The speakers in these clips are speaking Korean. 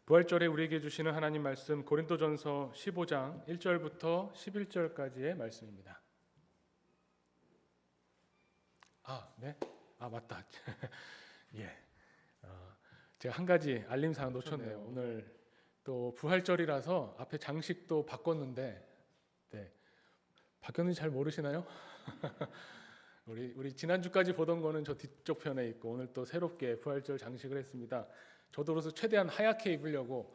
부활절에 우리에게 주시는 하나님 말씀 고린도전서 15장 1절부터 11절까지의 말씀입니다. 네. 맞다. 예. 제가 한 가지 알림사항 놓쳤네요. 오늘 또 부활절이라서 앞에 장식도 바꿨는데, 네. 바뀌었는지 잘 모르시나요? 우리 지난주까지 보던 거는 저 뒤쪽 편에 있고 오늘 또 새롭게 부활절 장식을 했습니다. 저도 그래서 최대한 하얗게 입으려고.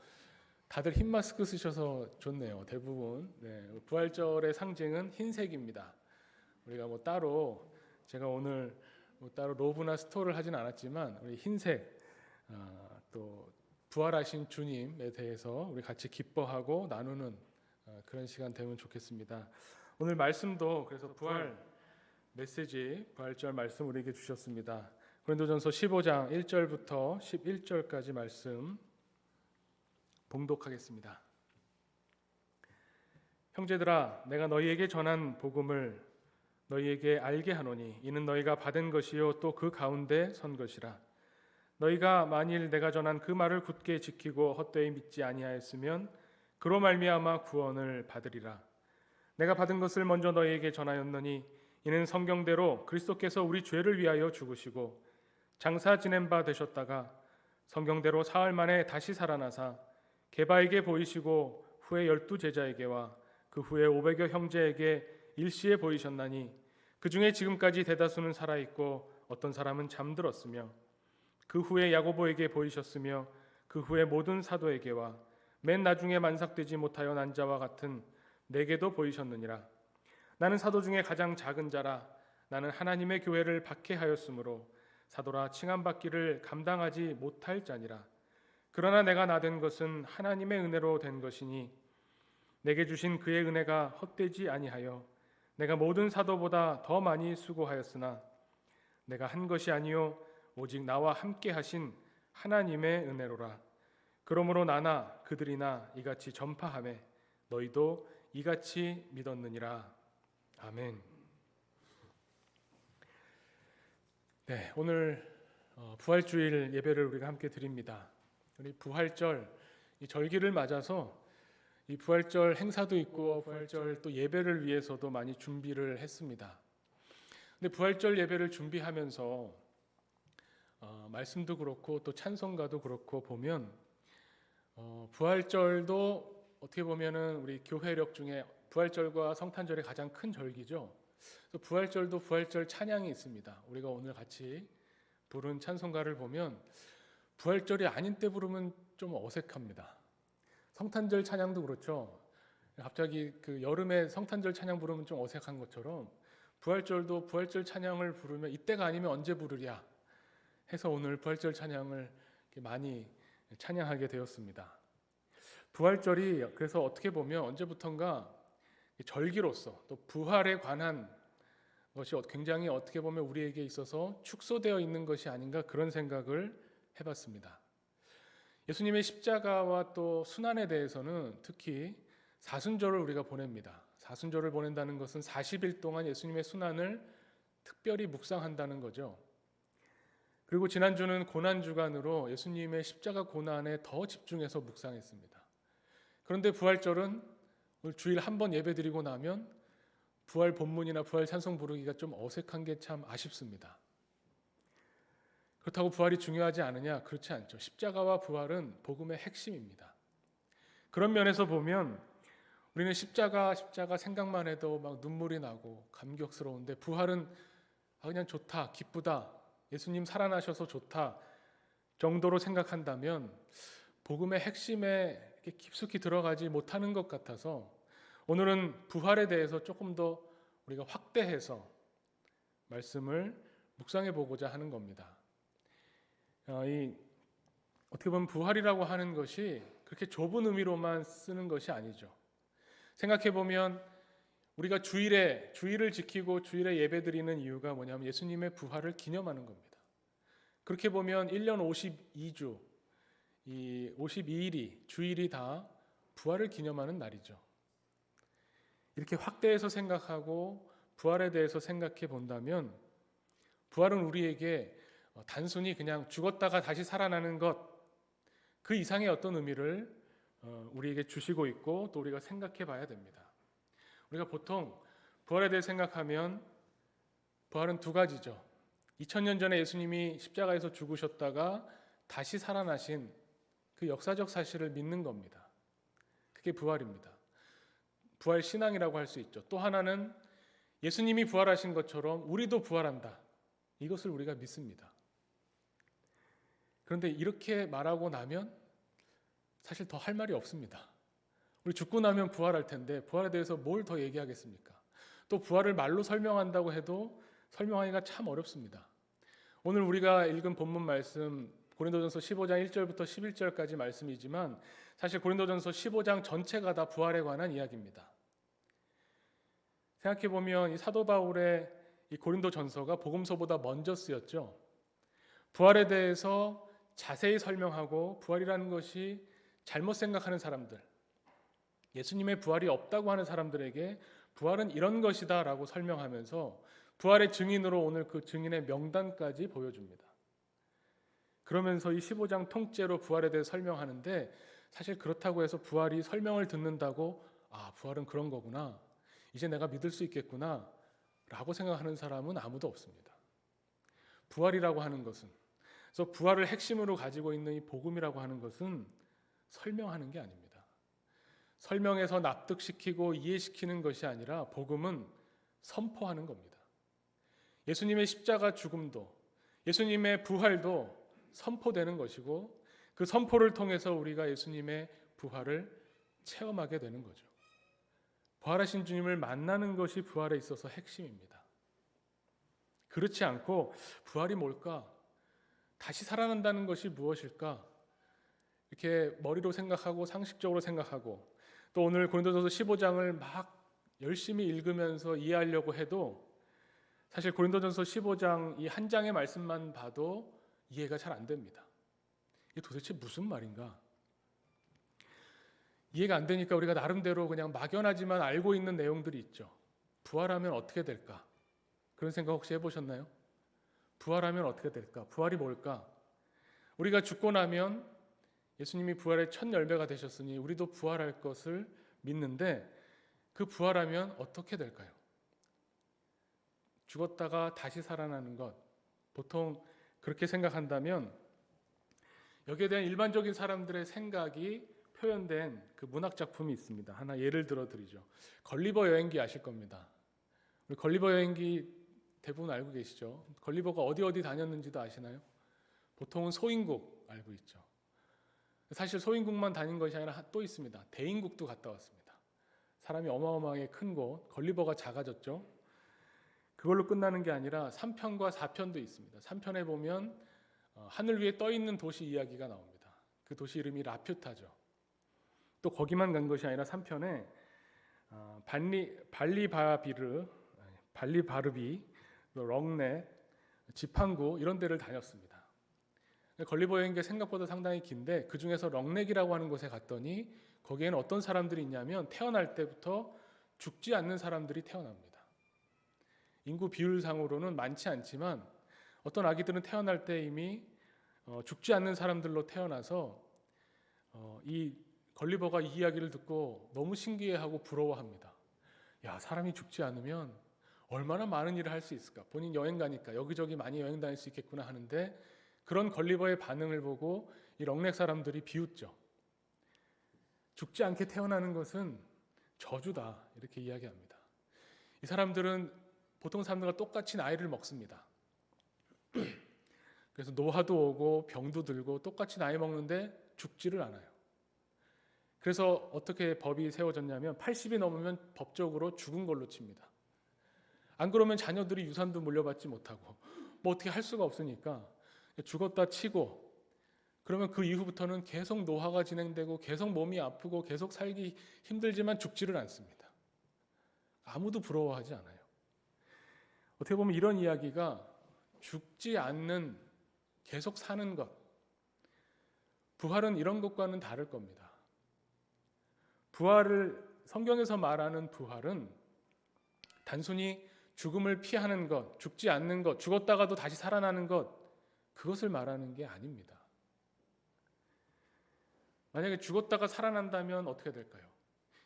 다들 흰 마스크 쓰셔서 좋네요. 대부분. 네, 부활절의 상징은 흰색입니다. 우리가 따로 제가 오늘 따로 로브나 스토를 하진 않았지만 우리 흰색 또 부활하신 주님에 대해서 우리 같이 기뻐하고 나누는 그런 시간 되면 좋겠습니다. 오늘 말씀도 그래서 부활 메시지 부활절 말씀 우리에게 주셨습니다. 고린도전서 15장 1절부터 11절까지 말씀 봉독하겠습니다. 형제들아, 내가 너희에게 전한 복음을 너희에게 알게 하노니 이는 너희가 받은 것이요 또 그 가운데 선 것이라. 너희가 만일 내가 전한 그 말을 굳게 지키고 헛되이 믿지 아니하였으면 그로 말미암아 구원을 받으리라. 내가 받은 것을 먼저 너희에게 전하였노니 이는 성경대로 그리스도께서 우리 죄를 위하여 죽으시고 장사 지낸 바 되셨다가 성경대로 사흘 만에 다시 살아나사 게바에게 보이시고 후에 12 제자에게와 그 후에 500여 형제에게 일시에 보이셨나니 그 중에 지금까지 대다수는 살아있고 어떤 사람은 잠들었으며 그 후에 야고보에게 보이셨으며 그 후에 모든 사도에게와 맨 나중에 만삭되지 못하여 난 자와 같은 내게도 보이셨느니라. 나는 사도 중에 가장 작은 자라. 나는 하나님의 교회를 박해하였으므로 사도라 칭함받기를 감당하지 못할 자니라. 그러나 내가 나된 것은 하나님의 은혜로 된 것이니 내게 주신 그의 은혜가 헛되지 아니하여 내가 모든 사도보다 더 많이 수고하였으나 내가 한 것이 아니요 오직 나와 함께 하신 하나님의 은혜로라. 그러므로 나나 그들이나 이같이 전파하매 너희도 이같이 믿었느니라. 아멘. 네, 오늘 부활주일 예배를 우리가 함께 드립니다. 우리 부활절 이 절기를 맞아서 이 부활절 행사도 있고 부활절 또 예배를 위해서도 많이 준비를 했습니다. 근데 부활절 예배를 준비하면서 말씀도 그렇고 또 찬송가도 그렇고 보면 부활절도 어떻게 보면은 우리 교회력 중에 부활절과 성탄절이 가장 큰 절기죠. 그래서 부활절도 부활절 찬양이 있습니다. 우리가 오늘 같이 부른 찬송가를 보면 부활절이 아닌 때 부르면 좀 어색합니다. 성탄절 찬양도 그렇죠. 갑자기 그 여름에 성탄절 찬양 부르면 좀 어색한 것처럼 부활절도 부활절 찬양을 부르면 이때가 아니면 언제 부르랴 해서 오늘 부활절 찬양을 많이 찬양하게 되었습니다. 부활절이 그래서 어떻게 보면 언제부턴가 절기로서 또 부활에 관한 것이 굉장히 어떻게 보면 우리에게 있어서 축소되어 있는 것이 아닌가 그런 생각을 해봤습니다. 예수님의 십자가와 또 순환에 대해서는 특히 사순절을 우리가 보냅니다. 사순절을 보낸다는 것은 40일 동안 예수님의 순환을 특별히 묵상한다는 거죠. 그리고 지난주는 고난주간으로 예수님의 십자가 고난에 더 집중해서 묵상했습니다. 그런데 부활절은 오늘 주일 한 번 예배드리고 나면 부활 본문이나 부활 찬송 부르기가 좀 어색한 게 참 아쉽습니다. 그렇다고 부활이 중요하지 않으냐? 그렇지 않죠. 십자가와 부활은 복음의 핵심입니다. 그런 면에서 보면 우리는 십자가 생각만 해도 막 눈물이 나고 감격스러운데 부활은 그냥 좋다, 기쁘다, 예수님 살아나셔서 좋다 정도로 생각한다면 복음의 핵심에 깊숙이 들어가지 못하는 것 같아서 오늘은 부활에 대해서 조금 더 우리가 확대해서 말씀을 묵상해 보고자 하는 겁니다. 어떻게 보면 부활이라고 하는 것이 그렇게 좁은 의미로만 쓰는 것이 아니죠. 생각해 보면 우리가 주일을 지키고 주일에 예배드리는 이유가 뭐냐면 예수님의 부활을 기념하는 겁니다. 그렇게 보면 1년 52주, 이 52일이 주일이 다 부활을 기념하는 날이죠. 이렇게 확대해서 생각하고 부활에 대해서 생각해 본다면 부활은 우리에게 단순히 그냥 죽었다가 다시 살아나는 것, 그 이상의 어떤 의미를 우리에게 주시고 있고 또 우리가 생각해 봐야 됩니다. 우리가 보통 부활에 대해 생각하면 부활은 두 가지죠. 2000년 전에 예수님이 십자가에서 죽으셨다가 다시 살아나신 그 역사적 사실을 믿는 겁니다. 그게 부활입니다. 부활 신앙이라고 할 수 있죠. 또 하나는 예수님이 부활하신 것처럼 우리도 부활한다. 이것을 우리가 믿습니다. 그런데 이렇게 말하고 나면 사실 더 할 말이 없습니다. 우리 죽고 나면 부활할 텐데 부활에 대해서 뭘 더 얘기하겠습니까? 또 부활을 말로 설명한다고 해도 설명하기가 참 어렵습니다. 오늘 우리가 읽은 본문 말씀 고린도전서 15장 1절부터 11절까지 말씀이지만 사실 고린도전서 15장 전체가 다 부활에 관한 이야기입니다. 생각해 보면 이 사도 바울의 이 고린도전서가 복음서보다 먼저 쓰였죠. 부활에 대해서 자세히 설명하고 부활이라는 것이 잘못 생각하는 사람들, 예수님의 부활이 없다고 하는 사람들에게 부활은 이런 것이다라고 설명하면서 부활의 증인으로 오늘 그 증인의 명단까지 보여줍니다. 그러면서 이 15장 통째로 부활에 대해 설명하는데 사실 그렇다고 해서 부활이 설명을 듣는다고 부활은 그런 거구나, 이제 내가 믿을 수 있겠구나 라고 생각하는 사람은 아무도 없습니다. 부활이라고 하는 것은, 그래서 부활을 핵심으로 가지고 있는 이 복음이라고 하는 것은 설명하는 게 아닙니다. 설명해서 납득시키고 이해시키는 것이 아니라 복음은 선포하는 겁니다. 예수님의 십자가 죽음도 예수님의 부활도 선포되는 것이고 그 선포를 통해서 우리가 예수님의 부활을 체험하게 되는 거죠. 부활하신 주님을 만나는 것이 부활에 있어서 핵심입니다. 그렇지 않고 부활이 뭘까? 다시 살아난다는 것이 무엇일까? 이렇게 머리로 생각하고 상식적으로 생각하고 또 오늘 고린도전서 15장을 막 열심히 읽으면서 이해하려고 해도 사실 고린도전서 15장 이 한 장의 말씀만 봐도 이해가 잘 안 됩니다. 이게 도대체 무슨 말인가? 이해가 안 되니까 우리가 나름대로 그냥 막연하지만 알고 있는 내용들이 있죠. 부활하면 어떻게 될까? 그런 생각 혹시 해보셨나요? 부활하면 어떻게 될까? 부활이 뭘까? 우리가 죽고 나면 예수님이 부활의 첫 열매가 되셨으니 우리도 부활할 것을 믿는데 그 부활하면 어떻게 될까요? 죽었다가 다시 살아나는 것, 보통 그렇게 생각한다면 여기에 대한 일반적인 사람들의 생각이 표현된 그 문학 작품이 있습니다. 하나 예를 들어 드리죠. 걸리버 여행기 아실 겁니다. 우리 걸리버 여행기 대부분 알고 계시죠? 걸리버가 어디 다녔는지도 아시나요? 보통은 소인국 알고 있죠. 사실 소인국만 다닌 것이 아니라 또 있습니다. 대인국도 갔다 왔습니다. 사람이 어마어마하게 큰 곳, 걸리버가 작아졌죠. 그걸로 끝나는 게 아니라 3편과 4편도 있습니다. 3편에 보면 하늘 위에 떠 있는 도시 이야기가 나옵니다. 그 도시 이름이 라퓨타죠. 또 거기만 간 것이 아니라 3편에 발리바르비, 럭넷, 지팡구 이런 데를 다녔습니다. 걸리버 여행기 생각보다 상당히 긴데 그 중에서 럭넥이라고 하는 곳에 갔더니 거기에는 어떤 사람들이 있냐면 태어날 때부터 죽지 않는 사람들이 태어납니다. 인구 비율상으로는 많지 않지만 어떤 아기들은 태어날 때 이미 죽지 않는 사람들로 태어나서 이 걸리버가 이 이야기를 듣고 너무 신기해하고 부러워합니다. 야, 사람이 죽지 않으면 얼마나 많은 일을 할 수 있을까? 본인 여행 가니까 여기저기 많이 여행 다닐 수 있겠구나 하는데 그런 걸리버의 반응을 보고 이 럭넥 사람들이 비웃죠. 죽지 않게 태어나는 것은 저주다 이렇게 이야기합니다. 이 사람들은 보통 사람들과 똑같이 나이를 먹습니다. 그래서 노화도 오고 병도 들고 똑같이 나이 먹는데 죽지를 않아요. 그래서 어떻게 법이 세워졌냐면 80이 넘으면 법적으로 죽은 걸로 칩니다. 안 그러면 자녀들이 유산도 물려받지 못하고 뭐 어떻게 할 수가 없으니까 죽었다 치고 그러면 그 이후부터는 계속 노화가 진행되고 계속 몸이 아프고 계속 살기 힘들지만 죽지를 않습니다. 아무도 부러워하지 않아요. 어떻게 보면 이런 이야기가 죽지 않는 계속 사는 것, 부활은 이런 것과는 다를 겁니다. 부활을 성경에서 말하는 부활은 단순히 죽음을 피하는 것, 죽지 않는 것, 죽었다가도 다시 살아나는 것, 그것을 말하는 게 아닙니다. 만약에 죽었다가 살아난다면 어떻게 될까요?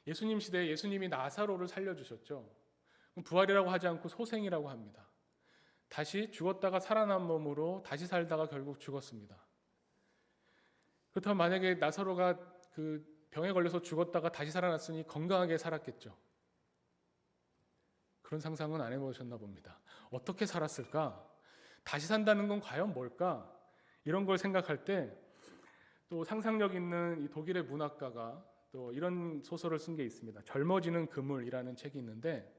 예수님 시대에 예수님이 나사로를 살려주셨죠. 부활이라고 하지 않고 소생이라고 합니다. 다시 죽었다가 살아난 몸으로 다시 살다가 결국 죽었습니다. 그렇다면 만약에 나사로가 그 병에 걸려서 죽었다가 다시 살아났으니 건강하게 살았겠죠. 그런 상상은 안 해보셨나 봅니다. 어떻게 살았을까? 다시 산다는 건 과연 뭘까? 이런 걸 생각할 때 또 상상력 있는 이 독일의 문학가가 또 이런 소설을 쓴 게 있습니다. 젊어지는 그물이라는 책이 있는데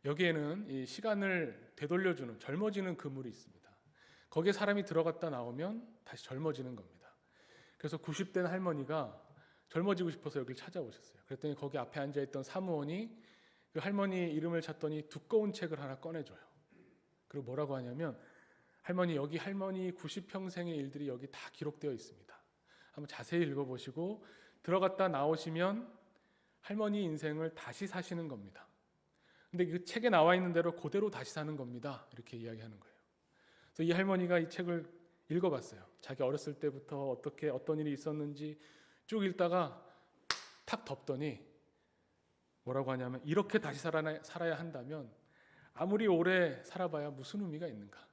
여기에는 이 시간을 되돌려주는 젊어지는 그물이 있습니다. 거기에 사람이 들어갔다 나오면 다시 젊어지는 겁니다. 그래서 90된 할머니가 젊어지고 싶어서 여기를 찾아오셨어요. 그랬더니 거기 앞에 앉아있던 사무원이 그 할머니 이름을 찾더니 두꺼운 책을 하나 꺼내줘요. 그리고 뭐라고 하냐면 할머니, 여기 할머니 90평생의 일들이 여기 다 기록되어 있습니다. 한번 자세히 읽어보시고 들어갔다 나오시면 할머니 인생을 다시 사시는 겁니다. 근데 그 책에 나와 있는 대로 그대로 다시 사는 겁니다. 이렇게 이야기하는 거예요. 그래서 이 할머니가 이 책을 읽어봤어요. 자기 어렸을 때부터 어떤 일이 있었는지 쭉 읽다가 탁 덮더니 뭐라고 하냐면 이렇게 다시 살아야 한다면 아무리 오래 살아봐야 무슨 의미가 있는가?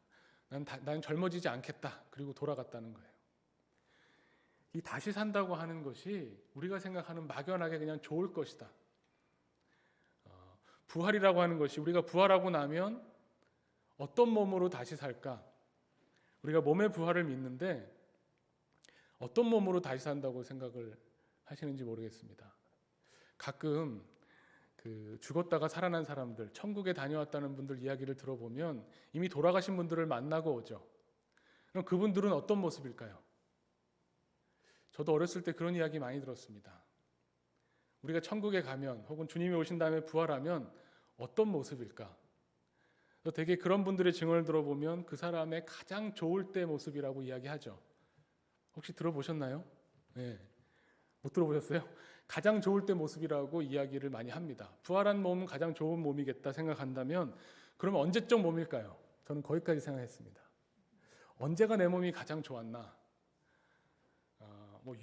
난 젊어지지 않겠다. 그리고 돌아갔다는 거예요. 이 다시 산다고 하는 것이 우리가 생각하는 막연하게 그냥 좋을 것이다. 부활이라고 하는 것이 우리가 부활하고 나면 어떤 몸으로 다시 살까? 우리가 몸의 부활을 믿는데 어떤 몸으로 다시 산다고 생각을 하시는지 모르겠습니다. 가끔 그 죽었다가 살아난 사람들, 천국에 다녀왔다는 분들 이야기를 들어보면 이미 돌아가신 분들을 만나고 오죠. 그럼 그분들은 어떤 모습일까요? 저도 어렸을 때 그런 이야기 많이 들었습니다. 우리가 천국에 가면 혹은 주님이 오신 다음에 부활하면 어떤 모습일까? 되게 그런 분들의 증언을 들어보면 그 사람의 가장 좋을 때 모습이라고 이야기하죠. 혹시 들어보셨나요? 네. 못 들어보셨어요? 가장 좋을 때 모습이라고 이야기를 많이 합니다. 부활한 몸은 가장 좋은 몸이겠다 생각한다면 그러면 언제적 몸일까요? 저는 거기까지 생각했습니다. 언제가 내 몸이 가장 좋았나?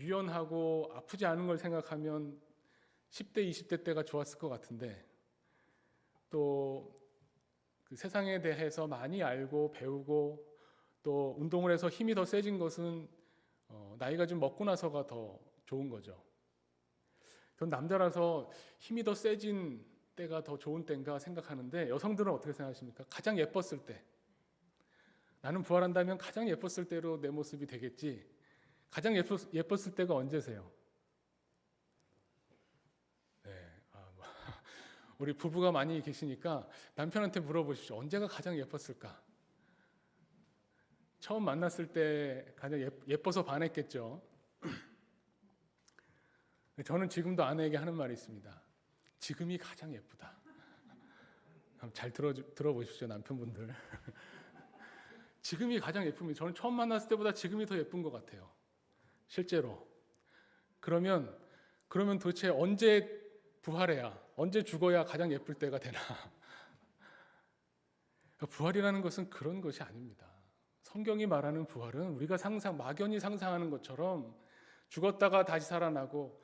유연하고 아프지 않은 걸 생각하면 10대, 20대 때가 좋았을 것 같은데 또 그 세상에 대해서 많이 알고 배우고 또 운동을 해서 힘이 더 세진 것은 나이가 좀 먹고 나서가 더 좋은 거죠. 전 남자라서 힘이 더 세진 때가 더 좋은 때인가 생각하는데 여성들은 어떻게 생각하십니까? 가장 예뻤을 때. 나는 부활한다면 가장 예뻤을 때로 내 모습이 되겠지. 가장 예뻤을 때가 언제세요? 네, 우리 부부가 많이 계시니까 남편한테 물어보십시오. 언제가 가장 예뻤을까? 처음 만났을 때 가장 예뻐서 반했겠죠. 저는 지금도 아내에게 하는 말이 있습니다. 지금이 가장 예쁘다. 잘 들어보십시오, 남편분들. 지금이 가장 예쁩니다. 저는 처음 만났을 때보다 지금이 더 예쁜 것 같아요. 실제로. 그러면 도대체 언제 부활해야, 언제 죽어야 가장 예쁠 때가 되나? 부활이라는 것은 그런 것이 아닙니다. 성경이 말하는 부활은 우리가 막연히 상상하는 것처럼 죽었다가 다시 살아나고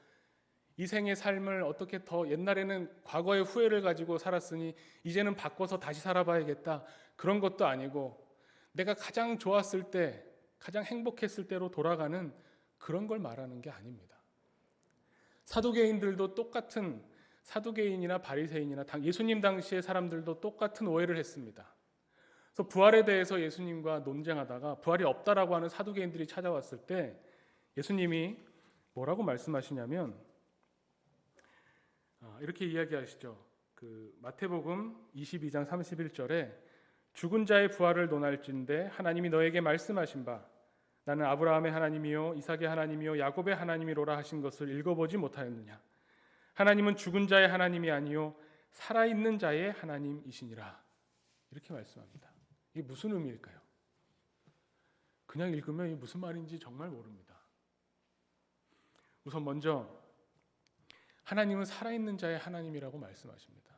이 생의 삶을 어떻게 더 옛날에는 과거의 후회를 가지고 살았으니 이제는 바꿔서 다시 살아봐야겠다. 그런 것도 아니고 내가 가장 좋았을 때, 가장 행복했을 때로 돌아가는 그런 걸 말하는 게 아닙니다. 사두개인들도 똑같은 사두개인이나 바리새인이나 예수님 당시의 사람들도 똑같은 오해를 했습니다. 그래서 부활에 대해서 예수님과 논쟁하다가 부활이 없다라고 하는 사두개인들이 찾아왔을 때 예수님이 뭐라고 말씀하시냐면 이렇게 이야기하시죠. 그 마태복음 22장 31절에 죽은 자의 부활을 논할진대 하나님이 너에게 말씀하신 바 나는 아브라함의 하나님이요 이삭의 하나님이요 야곱의 하나님이로라 하신 것을 읽어보지 못하였느냐. 하나님은 죽은 자의 하나님이 아니요 살아있는 자의 하나님이시니라. 이렇게 말씀합니다. 이게 무슨 의미일까요? 그냥 읽으면 이게 무슨 말인지 정말 모릅니다. 우선 먼저 하나님은 살아있는 자의 하나님이라고 말씀하십니다.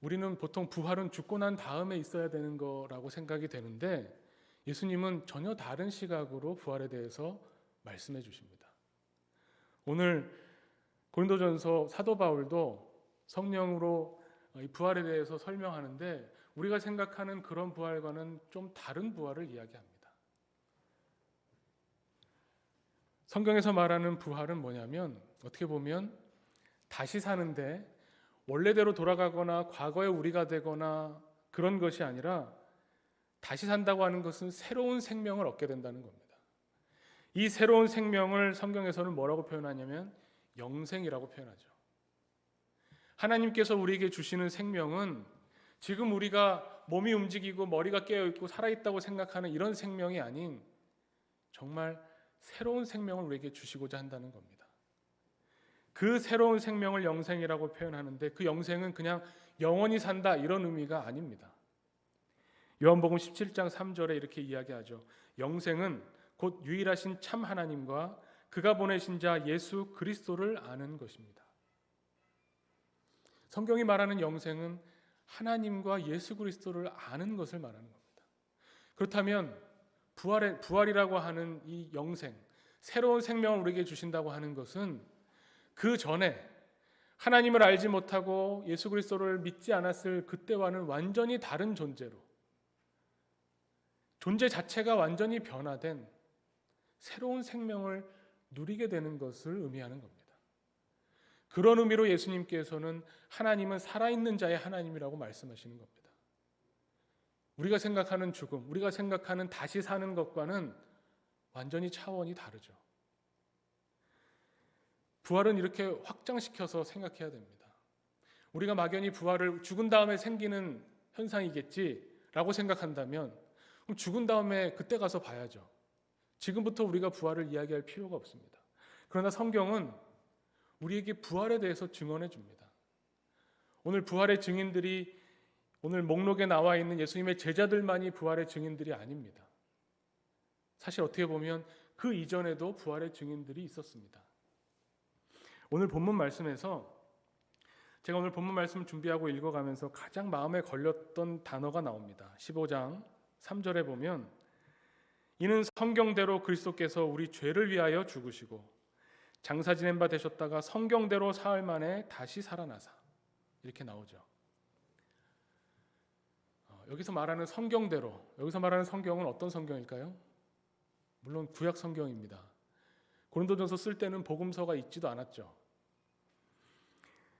우리는 보통 부활은 죽고 난 다음에 있어야 되는 거라고 생각이 되는데 예수님은 전혀 다른 시각으로 부활에 대해서 말씀해 주십니다. 오늘 고린도전서 사도 바울도 성령으로 이 부활에 대해서 설명하는데 우리가 생각하는 그런 부활과는 좀 다른 부활을 이야기합니다. 성경에서 말하는 부활은 뭐냐면 어떻게 보면 다시 사는데 원래대로 돌아가거나 과거의 우리가 되거나 그런 것이 아니라 다시 산다고 하는 것은 새로운 생명을 얻게 된다는 겁니다. 이 새로운 생명을 성경에서는 뭐라고 표현하냐면 영생이라고 표현하죠. 하나님께서 우리에게 주시는 생명은 지금 우리가 몸이 움직이고 머리가 깨어있고 살아있다고 생각하는 이런 생명이 아닌 정말 새로운 생명을 우리에게 주시고자 한다는 겁니다. 그 새로운 생명을 영생이라고 표현하는데 그 영생은 그냥 영원히 산다 이런 의미가 아닙니다. 요한복음 17장 3절에 이렇게 이야기하죠. 영생은 곧 유일하신 참 하나님과 그가 보내신 자 예수 그리스도를 아는 것입니다. 성경이 말하는 영생은 하나님과 예수 그리스도를 아는 것을 말하는 겁니다. 그렇다면 부활이라고 하는 이 영생, 새로운 생명을 우리에게 주신다고 하는 것은 그 전에 하나님을 알지 못하고 예수 그리스도를 믿지 않았을 그때와는 완전히 다른 존재로 존재 자체가 완전히 변화된 새로운 생명을 누리게 되는 것을 의미하는 겁니다. 그런 의미로 예수님께서는 하나님은 살아있는 자의 하나님이라고 말씀하시는 겁니다. 우리가 생각하는 죽음, 우리가 생각하는 다시 사는 것과는 완전히 차원이 다르죠. 부활은 이렇게 확장시켜서 생각해야 됩니다. 우리가 막연히 부활을 죽은 다음에 생기는 현상이겠지라고 생각한다면 그럼 죽은 다음에 그때 가서 봐야죠. 지금부터 우리가 부활을 이야기할 필요가 없습니다. 그러나 성경은 우리에게 부활에 대해서 증언해 줍니다. 오늘 부활의 증인들이 오늘 목록에 나와 있는 예수님의 제자들만이 부활의 증인들이 아닙니다. 사실 어떻게 보면 그 이전에도 부활의 증인들이 있었습니다. 오늘 본문 말씀에서 제가 오늘 본문 말씀을 준비하고 읽어가면서 가장 마음에 걸렸던 단어가 나옵니다. 15장 3절에 보면 이는 성경대로 그리스도께서 우리 죄를 위하여 죽으시고 장사 지낸 바 되셨다가 성경대로 사흘 만에 다시 살아나사 이렇게 나오죠. 여기서 말하는 성경대로, 여기서 말하는 성경은 어떤 성경일까요? 물론 구약 성경입니다. 고린도전서 쓸 때는 복음서가 있지도 않았죠.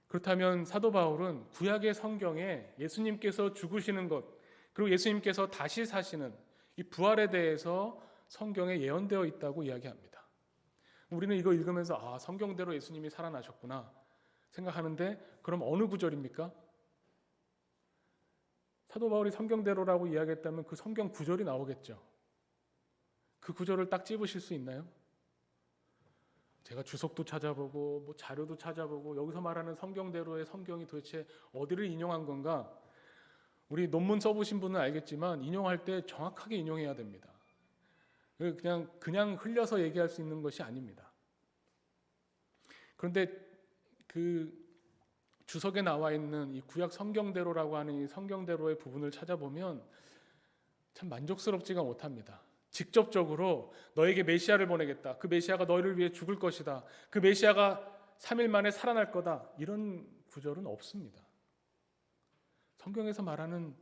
그렇다면 사도 바울은 구약의 성경에 예수님께서 죽으시는 것 그리고 예수님께서 다시 사시는 이 부활에 대해서 성경에 예언되어 있다고 이야기합니다. 우리는 이거 읽으면서 성경대로 예수님이 살아나셨구나 생각하는데 그럼 어느 구절입니까? 사도 바울이 성경대로라고 이야기했다면 그 성경 구절이 나오겠죠. 그 구절을 딱 집으실 수 있나요? 제가 주석도 찾아보고 자료도 찾아보고 여기서 말하는 성경대로의 성경이 도대체 어디를 인용한 건가? 우리 논문 써보신 분은 알겠지만 인용할 때 정확하게 인용해야 됩니다. 그냥 흘려서 얘기할 수 있는 것이 아닙니다. 그런데 그 주석에 나와 있는 이 구약 성경대로라고 하는 이 성경대로의 부분을 찾아보면 참 만족스럽지가 못합니다. 직접적으로 너에게 메시아를 보내겠다. 그 메시아가 너희를 위해 죽을 것이다. 그 메시아가 3일 만에 살아날 거다. 이런 구절은 없습니다. 성경에서 말하는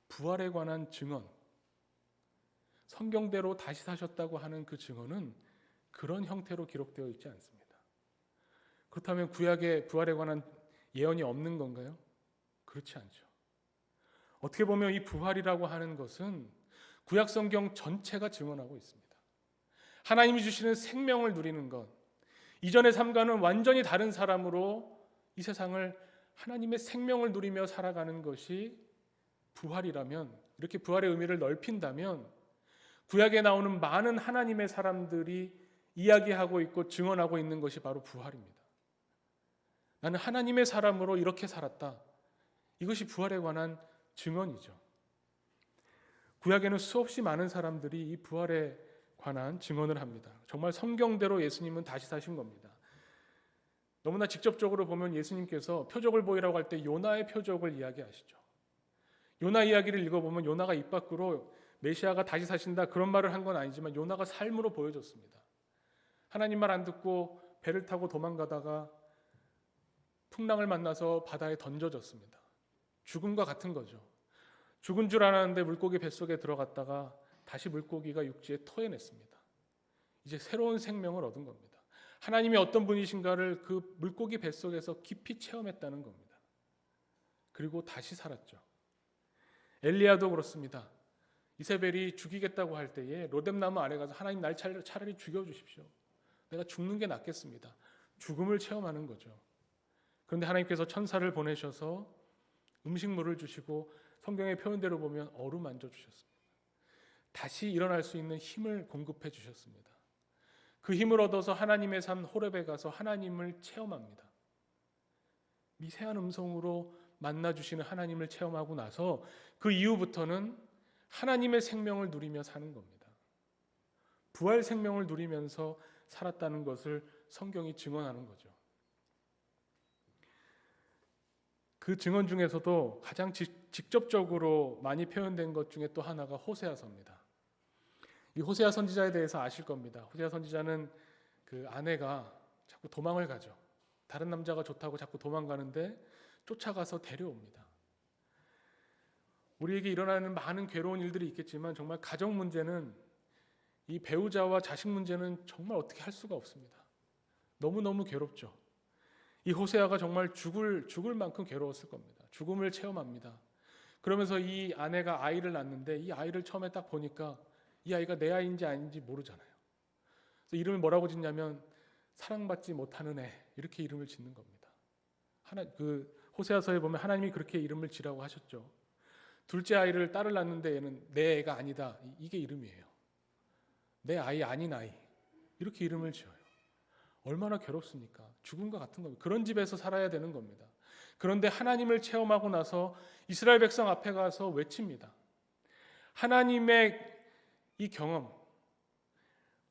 부활에 관한 증언, 성경대로 다시 사셨다고 하는 그 증언은 그런 형태로 기록되어 있지 않습니다. 그렇다면 구약의 부활에 관한 예언이 없는 건가요? 그렇지 않죠. 어떻게 보면 이 부활이라고 하는 것은 구약 성경 전체가 증언하고 있습니다. 하나님이 주시는 생명을 누리는 것, 이전의 삶과는 완전히 다른 사람으로 이 세상을 하나님의 생명을 누리며 살아가는 것이 부활이라면, 이렇게 부활의 의미를 넓힌다면 구약에 나오는 많은 하나님의 사람들이 이야기하고 있고 증언하고 있는 것이 바로 부활입니다. 나는 하나님의 사람으로 이렇게 살았다. 이것이 부활에 관한 증언이죠. 구약에는 수없이 많은 사람들이 이 부활에 관한 증언을 합니다. 정말 성경대로 예수님은 다시 사신 겁니다. 너무나 직접적으로 보면 예수님께서 표적을 보이라고 할 때 요나의 표적을 이야기하시죠. 요나 이야기를 읽어보면 요나가 입 밖으로 메시아가 다시 사신다 그런 말을 한 건 아니지만 요나가 삶으로 보여줬습니다. 하나님 말 안 듣고 배를 타고 도망가다가 풍랑을 만나서 바다에 던져졌습니다. 죽음과 같은 거죠. 죽은 줄 알았는데 물고기 뱃속에 들어갔다가 다시 물고기가 육지에 토해냈습니다. 이제 새로운 생명을 얻은 겁니다. 하나님이 어떤 분이신가를 그 물고기 뱃속에서 깊이 체험했다는 겁니다. 그리고 다시 살았죠. 엘리야도 그렇습니다. 이세벨이 죽이겠다고 할 때에 로뎀나무 아래 가서 하나님 날 차라리 죽여주십시오. 내가 죽는 게 낫겠습니다. 죽음을 체험하는 거죠. 그런데 하나님께서 천사를 보내셔서 음식물을 주시고 성경의 표현대로 보면 어루만져 주셨습니다. 다시 일어날 수 있는 힘을 공급해 주셨습니다. 그 힘을 얻어서 하나님의 산 호렙에 가서 하나님을 체험합니다. 미세한 음성으로 만나주시는 하나님을 체험하고 나서 그 이후부터는 하나님의 생명을 누리며 사는 겁니다. 부활 생명을 누리면서 살았다는 것을 성경이 증언하는 거죠. 그 증언 중에서도 가장 직접적으로 많이 표현된 것 중에 또 하나가 호세아서입니다. 이 호세아 선지자에 대해서 아실 겁니다. 호세아 선지자는 그 아내가 자꾸 도망을 가죠. 다른 남자가 좋다고 자꾸 도망가는데 쫓아가서 데려옵니다. 우리에게 일어나는 많은 괴로운 일들이 있겠지만 정말 가정 문제는, 이 배우자와 자식 문제는 정말 어떻게 할 수가 없습니다. 너무너무 괴롭죠. 이 호세아가 정말 죽을 만큼 괴로웠을 겁니다. 죽음을 체험합니다. 그러면서 이 아내가 아이를 낳는데 이 아이를 처음에 딱 보니까 이 아이가 내 아이인지 아닌지 모르잖아요. 그래서 이름을 뭐라고 짓냐면 사랑받지 못하는 애, 이렇게 이름을 짓는 겁니다. 호세아서에 보면 하나님이 그렇게 이름을 지라고 하셨죠. 둘째 아이를 딸을 낳는데 얘는 내 애가 아니다, 이게 이름이에요. 내 아이 아닌 아이, 이렇게 이름을 지어요. 얼마나 괴롭습니까? 죽음과 같은 겁니다. 그런 집에서 살아야 되는 겁니다. 그런데 하나님을 체험하고 나서 이스라엘 백성 앞에 가서 외칩니다. 하나님의 이 경험,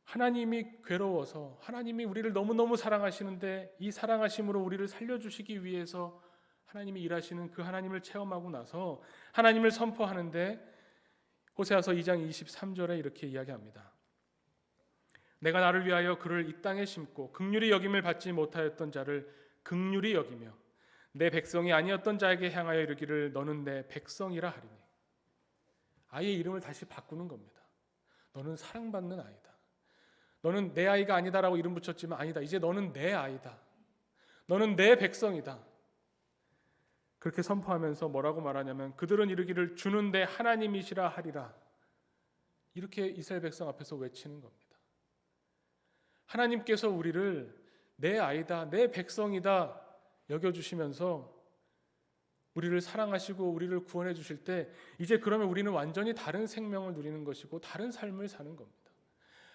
하나님이 괴로워서, 하나님이 우리를 너무너무 사랑하시는데 이 사랑하심으로 우리를 살려주시기 위해서 하나님이 일하시는 그 하나님을 체험하고 나서 하나님을 선포하는데, 호세아서 2장 23절에 이렇게 이야기합니다. 내가 나를 위하여 그를 이 땅에 심고 긍휼히 여김을 받지 못하였던 자를 긍휼히 여기며 내 백성이 아니었던 자에게 향하여 이르기를 너는 내 백성이라 하리니. 아이의 이름을 다시 바꾸는 겁니다. 너는 사랑받는 아이다. 너는 내 아이가 아니다라고 이름 붙였지만 아니다. 이제 너는 내 아이다. 너는 내 백성이다. 그렇게 선포하면서 뭐라고 말하냐면 그들은 이르기를 주는 내 하나님이시라 하리라. 이렇게 이스라엘 백성 앞에서 외치는 겁니다. 하나님께서 우리를 내 아이다, 내 백성이다 여겨주시면서 우리를 사랑하시고 우리를 구원해 주실 때 이제 그러면 우리는 완전히 다른 생명을 누리는 것이고 다른 삶을 사는 겁니다.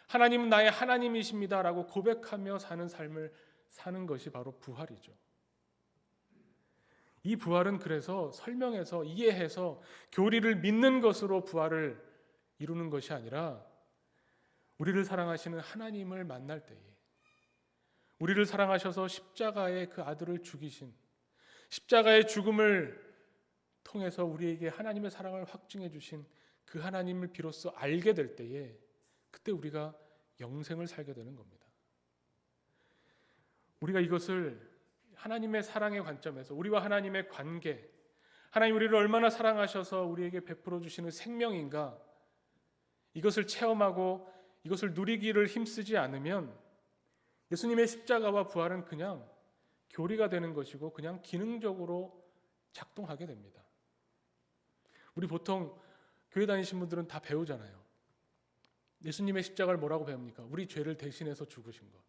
하나님은 나의 하나님이십니다 라고 고백하며 사는 삶을 사는 것이 바로 부활이죠. 이 부활은 그래서 설명해서 이해해서 교리를 믿는 것으로 부활을 이루는 것이 아니라 우리를 사랑하시는 하나님을 만날 때에, 우리를 사랑하셔서 십자가의 그 아들을 죽이신, 십자가의 죽음을 통해서 우리에게 하나님의 사랑을 확증해 주신 그 하나님을 비로소 알게 될 때에 그때 우리가 영생을 살게 되는 겁니다. 우리가 이것을 하나님의 사랑의 관점에서, 우리와 하나님의 관계, 하나님 우리를 얼마나 사랑하셔서 우리에게 베풀어 주시는 생명인가, 이것을 체험하고 이것을 누리기를 힘쓰지 않으면 예수님의 십자가와 부활은 그냥 교리가 되는 것이고 그냥 기능적으로 작동하게 됩니다. 우리 보통 교회 다니신 분들은 다 배우잖아요. 예수님의 십자가를 뭐라고 배웁니까? 우리 죄를 대신해서 죽으신 것.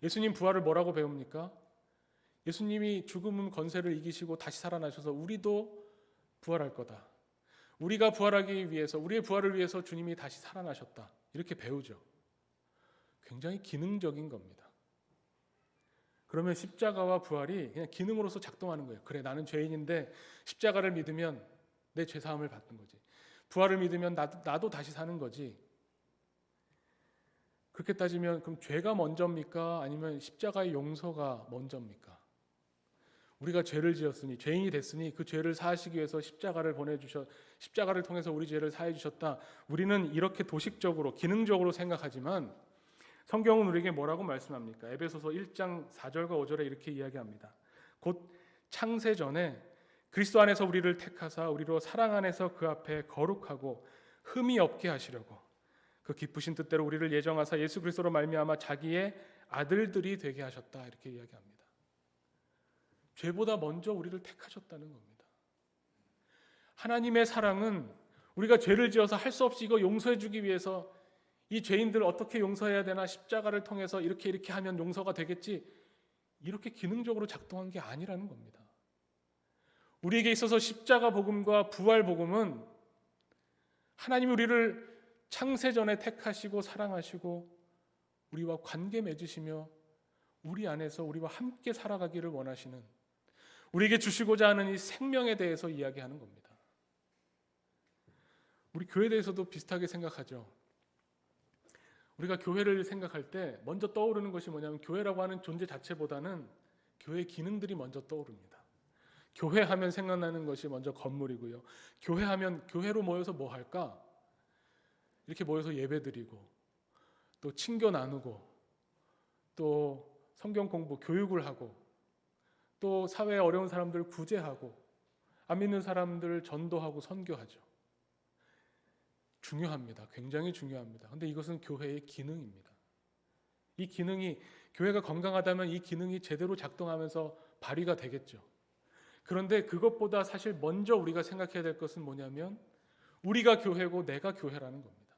예수님 부활을 뭐라고 배웁니까? 예수님이 죽음은 권세를 이기시고 다시 살아나셔서 우리도 부활할 거다. 우리가 부활하기 위해서, 우리의 부활을 위해서 주님이 다시 살아나셨다. 이렇게 배우죠. 굉장히 기능적인 겁니다. 그러면 십자가와 부활이 그냥 기능으로서 작동하는 거예요. 그래, 나는 죄인인데 십자가를 믿으면 내 죄사함을 받는 거지. 부활을 믿으면 나도 다시 사는 거지. 그렇게 따지면 그럼 죄가 먼저입니까? 아니면 십자가의 용서가 먼저입니까? 우리가 죄를 지었으니, 죄인이 됐으니 그 죄를 사하시기 위해서 십자가를 십자가를 통해서 우리 죄를 사해 주셨다. 우리는 이렇게 도식적으로, 기능적으로 생각하지만 성경은 우리에게 뭐라고 말씀합니까? 에베소서 1장 4절과 5절에 이렇게 이야기합니다. 곧 창세 전에 그리스도 안에서 우리를 택하사 우리로 사랑 안에서 그 앞에 거룩하고 흠이 없게 하시려고 그 기쁘신 뜻대로 우리를 예정하사 예수 그리스도로 말미암아 자기의 아들들이 되게 하셨다. 이렇게 이야기합니다. 죄보다 먼저 우리를 택하셨다는 겁니다. 하나님의 사랑은 우리가 죄를 지어서 할 수 없이 이거 용서해 주기 위해서 이 죄인들 어떻게 용서해야 되나 십자가를 통해서 이렇게 하면 용서가 되겠지, 이렇게 기능적으로 작동한 게 아니라는 겁니다. 우리에게 있어서 십자가 복음과 부활 복음은 하나님이 우리를 창세전에 택하시고 사랑하시고 우리와 관계 맺으시며 우리 안에서 우리와 함께 살아가기를 원하시는, 우리에게 주시고자 하는 이 생명에 대해서 이야기하는 겁니다. 우리 교회에 대해서도 비슷하게 생각하죠. 우리가 교회를 생각할 때 먼저 떠오르는 것이 뭐냐면 교회라고 하는 존재 자체보다는 교회 기능들이 먼저 떠오릅니다. 교회 하면 생각나는 것이 먼저 건물이고요. 교회 하면 교회로 모여서 뭐 할까? 이렇게 모여서 예배드리고 또 친교 나누고 또 성경 공부, 교육을 하고 또 사회에 어려운 사람들 구제하고 안 믿는 사람들 전도하고 선교하죠. 중요합니다. 굉장히 중요합니다. 그런데 이것은 교회의 기능입니다. 이 기능이, 교회가 건강하다면 이 기능이 제대로 작동하면서 발휘가 되겠죠. 그런데 그것보다 사실 먼저 우리가 생각해야 될 것은 뭐냐면 우리가 교회고 내가 교회라는 겁니다.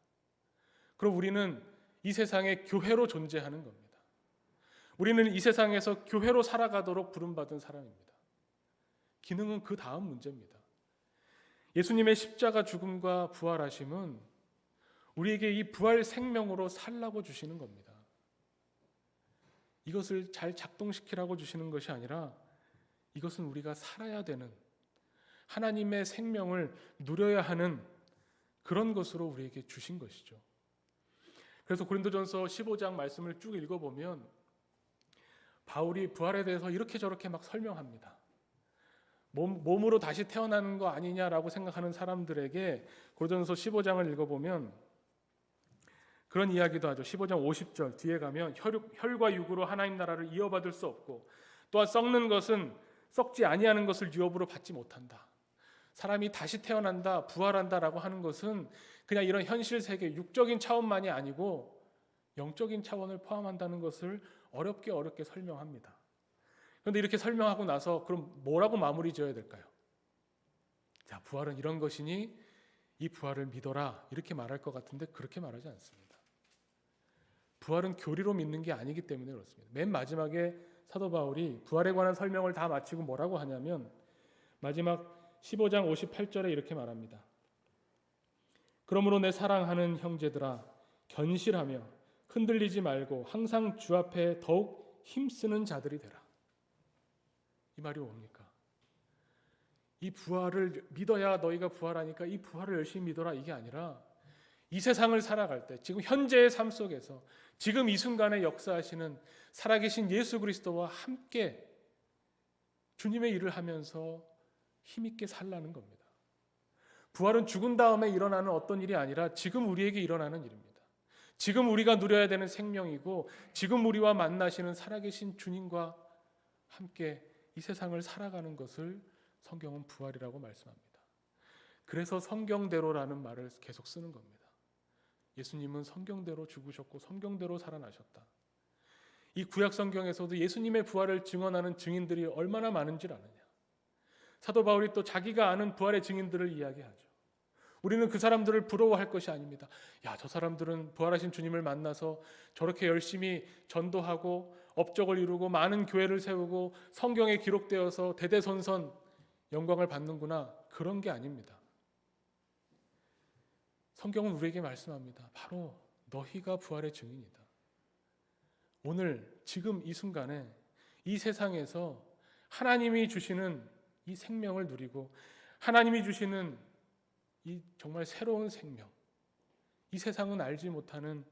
그럼 우리는 이 세상에 교회로 존재하는 겁니다. 우리는 이 세상에서 교회로 살아가도록 부름받은 사람입니다. 기능은 그 다음 문제입니다. 예수님의 십자가 죽음과 부활하심은 우리에게 이 부활 생명으로 살라고 주시는 겁니다. 이것을 잘 작동시키라고 주시는 것이 아니라 이것은 우리가 살아야 되는, 하나님의 생명을 누려야 하는 그런 것으로 우리에게 주신 것이죠. 그래서 고린도전서 15장 말씀을 쭉 읽어보면 바울이 부활에 대해서 이렇게 저렇게 막 설명합니다. 몸으로 다시 태어나는 거 아니냐라고 생각하는 사람들에게 고린도전서 15장을 읽어보면 그런 이야기도 하죠. 15장 50절 뒤에 가면 혈과 육으로 하나님 나라를 이어받을 수 없고 또한 썩는 것은 썩지 아니하는 것을 유업으로 받지 못한다. 사람이 다시 태어난다, 부활한다라고 하는 것은 그냥 이런 현실 세계, 육적인 차원만이 아니고 영적인 차원을 포함한다는 것을 어렵게 설명합니다. 그런데 이렇게 설명하고 나서 그럼 뭐라고 마무리 지어야 될까요? 자, 부활은 이런 것이니 이 부활을 믿어라, 이렇게 말할 것 같은데 그렇게 말하지 않습니다. 부활은 교리로 믿는 게 아니기 때문에 그렇습니다. 맨 마지막에 사도 바울이 부활에 관한 설명을 다 마치고 뭐라고 하냐면 마지막 15장 58절에 이렇게 말합니다. 그러므로 내 사랑하는 형제들아, 견실하며 흔들리지 말고 항상 주 앞에 더욱 힘쓰는 자들이 되라. 이 말이 뭡니까? 이 부활을 믿어야 너희가 부활하니까 이 부활을 열심히 믿어라, 이게 아니라 이 세상을 살아갈 때, 지금 현재의 삶 속에서 지금 이 순간에 역사하시는 살아계신 예수 그리스도와 함께 주님의 일을 하면서 힘있게 살라는 겁니다. 부활은 죽은 다음에 일어나는 어떤 일이 아니라 지금 우리에게 일어나는 일입니다. 지금 우리가 누려야 되는 생명이고 지금 우리와 만나시는 살아계신 주님과 함께 이 세상을 살아가는 것을 성경은 부활이라고 말씀합니다. 그래서 성경대로라는 말을 계속 쓰는 겁니다. 예수님은 성경대로 죽으셨고 성경대로 살아나셨다. 이 구약 성경에서도 예수님의 부활을 증언하는 증인들이 얼마나 많은지 아느냐. 사도 바울이 또 자기가 아는 부활의 증인들을 이야기하죠. 우리는 그 사람들을 부러워할 것이 아닙니다. 야, 저 사람들은 부활하신 주님을 만나서 저렇게 열심히 전도하고 업적을 이루고 많은 교회를 세우고 성경에 기록되어서 대대손손 영광을 받는구나. 그런 게 아닙니다. 성경은 우리에게 말씀합니다. 바로 너희가 부활의 증인이다. 오늘 지금 이 순간에 이 세상에서 하나님이 주시는 이 생명을 누리고 하나님이 주시는 이 정말 새로운 생명, 이 세상은 알지 못하는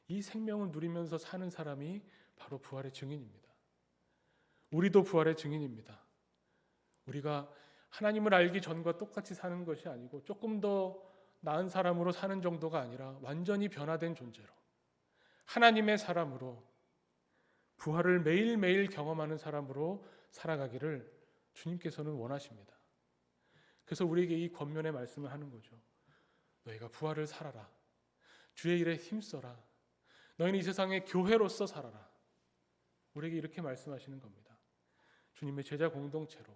이 생명을 누리면서 사는 사람이 바로 부활의 증인입니다. 우리도 부활의 증인입니다. 우리가 하나님을 알기 전과 똑같이 사는 것이 아니고 조금 더 나은 사람으로 사는 정도가 아니라 완전히 변화된 존재로 하나님의 사람으로, 부활을 매일매일 경험하는 사람으로 살아가기를 주님께서는 원하십니다. 그래서 우리에게 이 권면의 말씀을 하는 거죠. 너희가 부활을 살아라. 주의 일에 힘써라. 너희는 이 세상의 교회로서 살아라. 우리에게 이렇게 말씀하시는 겁니다. 주님의 제자 공동체로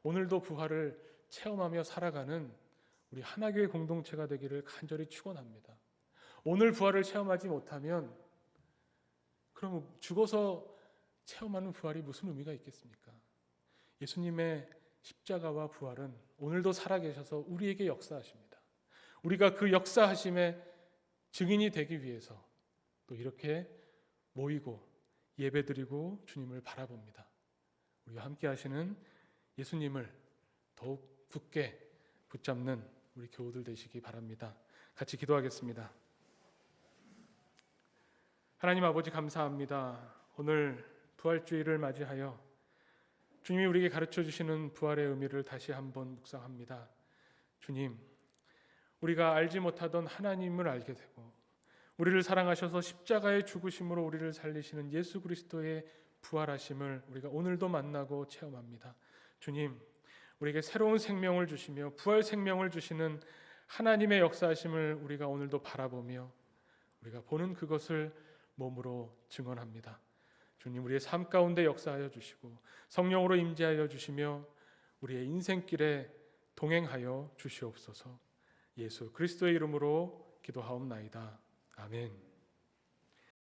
오늘도 부활을 체험하며 살아가는 우리 하나교회 공동체가 되기를 간절히 축원합니다. 오늘 부활을 체험하지 못하면 그럼 죽어서 체험하는 부활이 무슨 의미가 있겠습니까? 예수님의 십자가와 부활은 오늘도 살아계셔서 우리에게 역사하십니다. 우리가 그 역사하심의 증인이 되기 위해서 또 이렇게 모이고 예배드리고 주님을 바라봅니다. 우리와 함께 하시는 예수님을 더욱 굳게 붙잡는 우리 교우들 되시기 바랍니다. 같이 기도하겠습니다. 하나님 아버지 감사합니다. 오늘 부활주의를 맞이하여 주님이 우리에게 가르쳐 주시는 부활의 의미를 다시 한번 묵상합니다. 주님, 우리가 알지 못하던 하나님을 알게 되고 우리를 사랑하셔서 십자가의 죽으심으로 우리를 살리시는 예수 그리스도의 부활하심을 우리가 오늘도 만나고 체험합니다. 주님, 우리에게 새로운 생명을 주시며 부활 생명을 주시는 하나님의 역사하심을 우리가 오늘도 바라보며 우리가 보는 그것을 몸으로 증언합니다. 주님, 우리의 삶 가운데 역사하여 주시고 성령으로 임재하여 주시며 우리의 인생길에 동행하여 주시옵소서. 예수 그리스도의 이름으로 기도하옵나이다. 아멘.